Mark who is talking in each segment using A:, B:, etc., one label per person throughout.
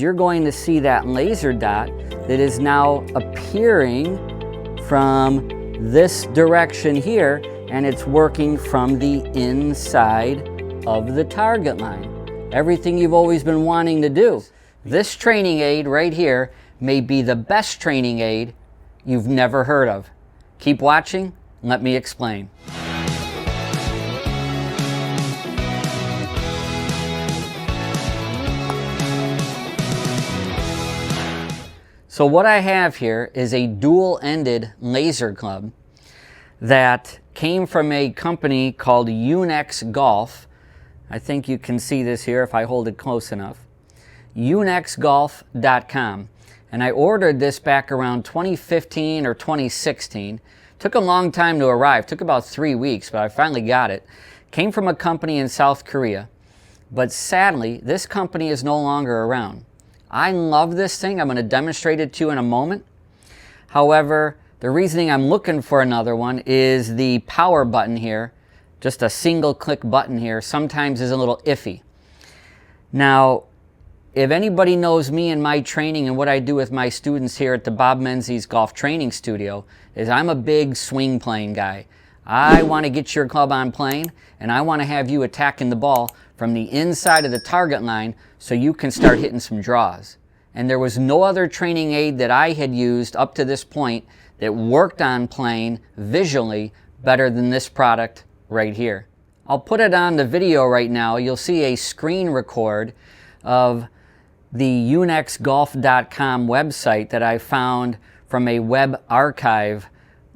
A: You're going to see that laser dot that is now appearing from this direction here, and it's working from the inside of the target line. Everything you've always been wanting to do. This training aid right here may be the best training aid you've never heard of. Keep watching, let me explain. So what I have here is a dual-ended laser club that came from a company called UNEX Golf. I think you can see this here if I hold it close enough. UNEXGolf.com. And I ordered this back around 2015 or 2016. Took a long time to arrive. Took about 3 weeks, but I finally got it. Came from a company in South Korea. But sadly, this company is no longer around. I love this thing. I'm going to demonstrate it to you in a moment. However, the reasoning I'm looking for another one is the power button here. Just a single click button here sometimes is a little iffy. Now, if anybody knows me and my training and what I do with my students here at the Bob Menzies Golf Training Studio, is I'm a big swing plane guy. I want to get your club on plane, and I want to have you attacking the ball from the inside of the target line so you can start hitting some draws. And there was no other training aid that I had used up to this point that worked on plane visually better than this product right here. I'll put it on the video right now. You'll see a screen record of the UNEXGolf.com website that I found from a web archive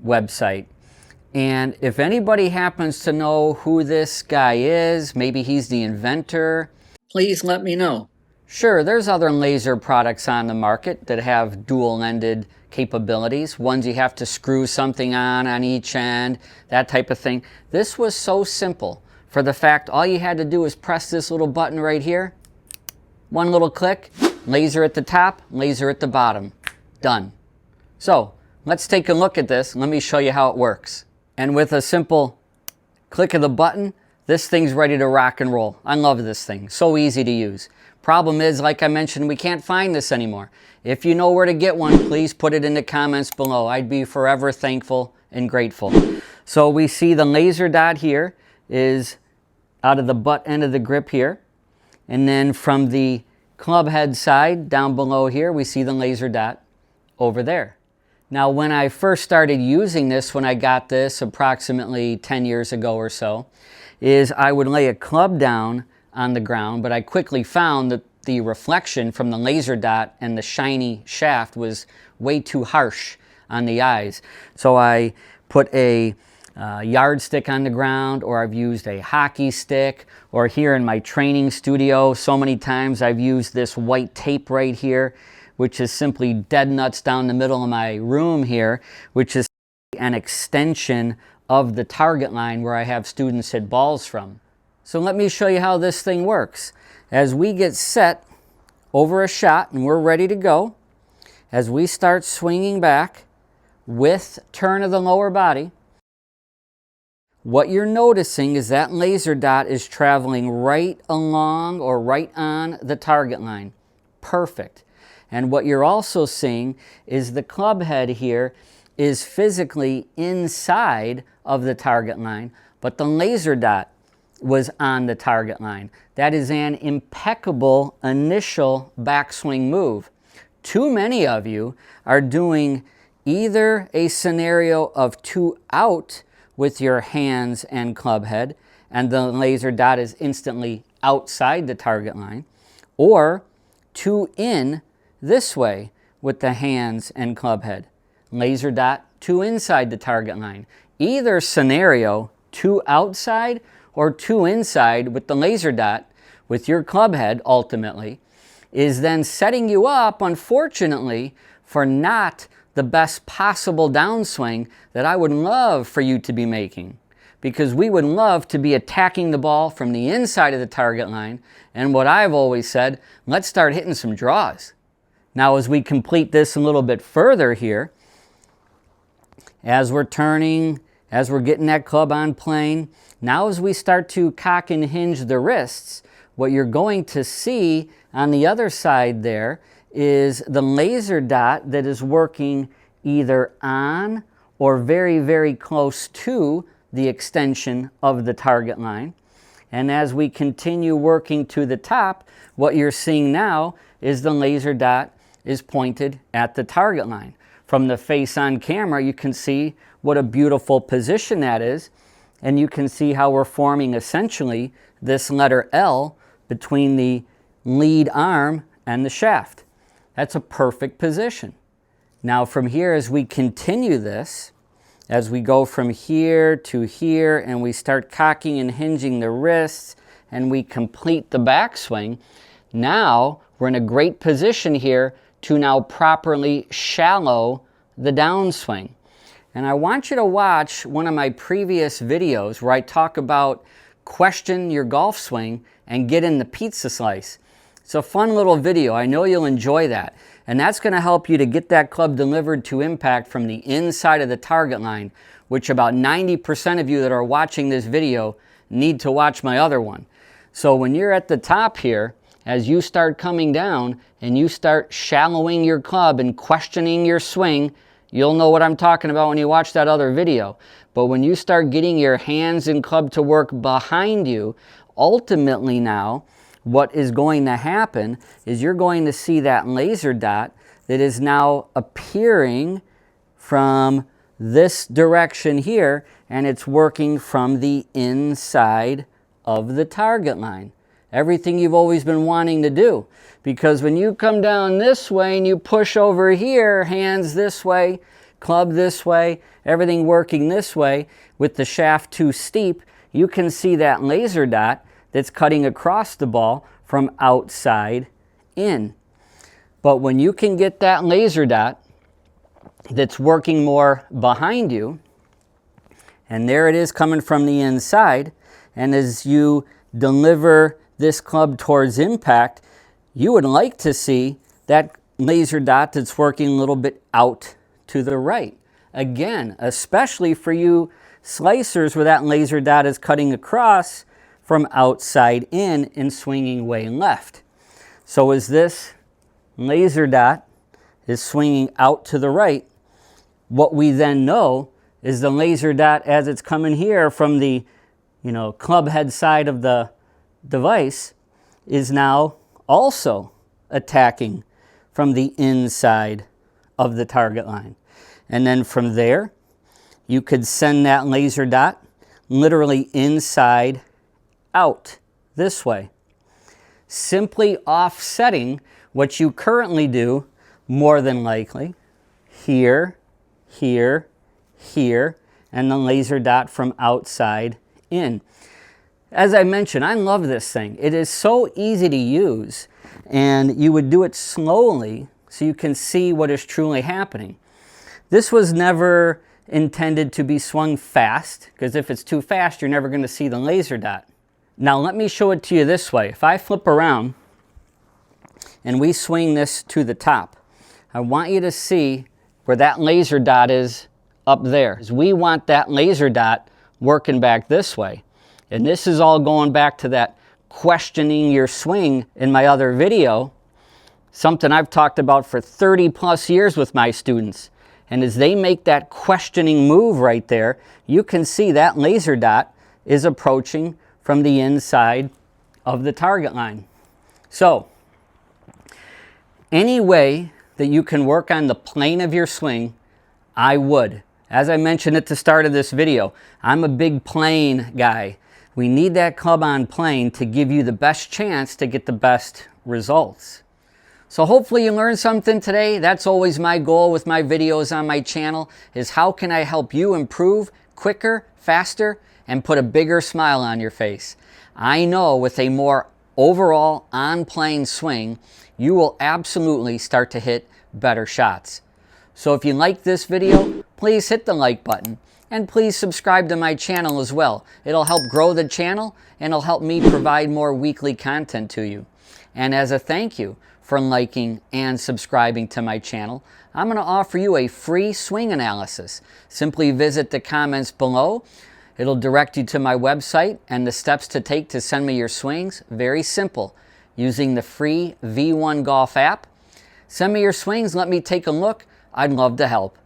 A: website. And if anybody happens to know who this guy is, maybe he's the inventor, please let me know. Sure, there's other laser products on the market that have dual-ended capabilities. Ones you have to screw something on each end, that type of thing. This was so simple for the fact all you had to do was press this little button right here. One little click, laser at the top, laser at the bottom. Done. So, let's take a look at this. Let me show you how it works. And with a simple click of the button, this thing's ready to rock and roll. I love this thing. So easy to use. Problem is, like I mentioned, we can't find this anymore. If you know where to get one, please put it in the comments below. I'd be forever thankful and grateful. So we see the laser dot here is out of the butt end of the grip here. And then from the club head side down below here, we see the laser dot over there. Now, when I first started using this, when I got this approximately 10 years ago or so, is I would lay a club down on the ground, but I quickly found that the reflection from the laser dot and the shiny shaft was way too harsh on the eyes. So I put a yardstick on the ground, or I've used a hockey stick, or here in my training studio, so many times I've used this white tape right here, which is simply dead nuts down the middle of my room here, which is an extension of the target line where I have students hit balls from. So let me show you how this thing works. As we get set over a shot and we're ready to go, as we start swinging back with turn of the lower body, what you're noticing is that laser dot is traveling right along or right on the target line. Perfect. And what you're also seeing is the club head here is physically inside of the target line, but the laser dot was on the target line. That is an impeccable initial backswing move. Too many of you are doing either a scenario of 2 out with your hands and club head, and the laser dot is instantly outside the target line, or 2 in this way with the hands and club head. Laser dot 2 inside the target line. Either scenario, 2 outside or 2 inside with the laser dot with your club head ultimately, is then setting you up, unfortunately, for not the best possible downswing that I would love for you to be making. Because we would love to be attacking the ball from the inside of the target line, and what I've always said, let's start hitting some draws. Now, as we complete this a little bit further here, as we're turning, as we're getting that club on plane, now as we start to cock and hinge the wrists, what you're going to see on the other side there is the laser dot that is working either on or very, very close to the extension of the target line. And as we continue working to the top, what you're seeing now is the laser dot is pointed at the target line. From the face on camera, you can see what a beautiful position that is, and you can see how we're forming essentially this letter L between the lead arm and the shaft. That's a perfect position. Now from here, as we continue this, as we go from here to here and we start cocking and hinging the wrists and we complete the backswing, now we're in a great position here to now properly shallow the downswing. And I want you to watch one of my previous videos where I talk about question your golf swing and get in the pizza slice. It's a fun little video. I know you'll enjoy that. And that's going to help you to get that club delivered to impact from the inside of the target line, which about 90% of you that are watching this video need to watch my other one. So when you're at the top here, as you start coming down and you start shallowing your club and questioning your swing, you'll know what I'm talking about when you watch that other video. But when you start getting your hands and club to work behind you, ultimately now, what is going to happen is you're going to see that laser dot that is now appearing from this direction here, and it's working from the inside of the target line. Everything you've always been wanting to do. Because when you come down this way and you push over here, hands this way, club this way, everything working this way, with the shaft too steep, you can see that laser dot that's cutting across the ball from outside in. But when you can get that laser dot that's working more behind you, and there it is coming from the inside, and as you deliver this club towards impact, you would like to see that laser dot that's working a little bit out to the right. Again, especially for you slicers where that laser dot is cutting across from outside in and swinging way left. So as this laser dot is swinging out to the right, what we then know is the laser dot as it's coming here from the club head side of the device is now also attacking from the inside of the target line. And then from there, you could send that laser dot literally inside out this way, simply offsetting what you currently do more than likely here, here, here, and the laser dot from outside in. As I mentioned, I love this thing. It is so easy to use, and you would do it slowly so you can see what is truly happening. This was never intended to be swung fast, because if it's too fast, you're never going to see the laser dot. Now let me show it to you this way. If I flip around and we swing this to the top, I want you to see where that laser dot is up there. We want that laser dot working back this way. And this is all going back to that questioning your swing in my other video, something I've talked about for 30 plus years with my students. And as they make that questioning move right there, you can see that laser dot is approaching from the inside of the target line. So, any way that you can work on the plane of your swing, I would. As I mentioned at the start of this video, I'm a big plane guy. We need that club on plane to give you the best chance to get the best results. So hopefully you learned something today. That's always my goal with my videos on my channel, is how can I help you improve quicker, faster, and put a bigger smile on your face. I know with a more overall on-plane swing, you will absolutely start to hit better shots. So if you like this video, please hit the like button, and please subscribe to my channel as well. It'll help grow the channel, and it'll help me provide more weekly content to you. And as a thank you for liking and subscribing to my channel, I'm going to offer you a free swing analysis. Simply visit the comments below It'll direct you to my website and the steps to take to send me your swings. Very simple. Using the free V1 Golf app. Send me your swings, let me take a look. I'd love to help.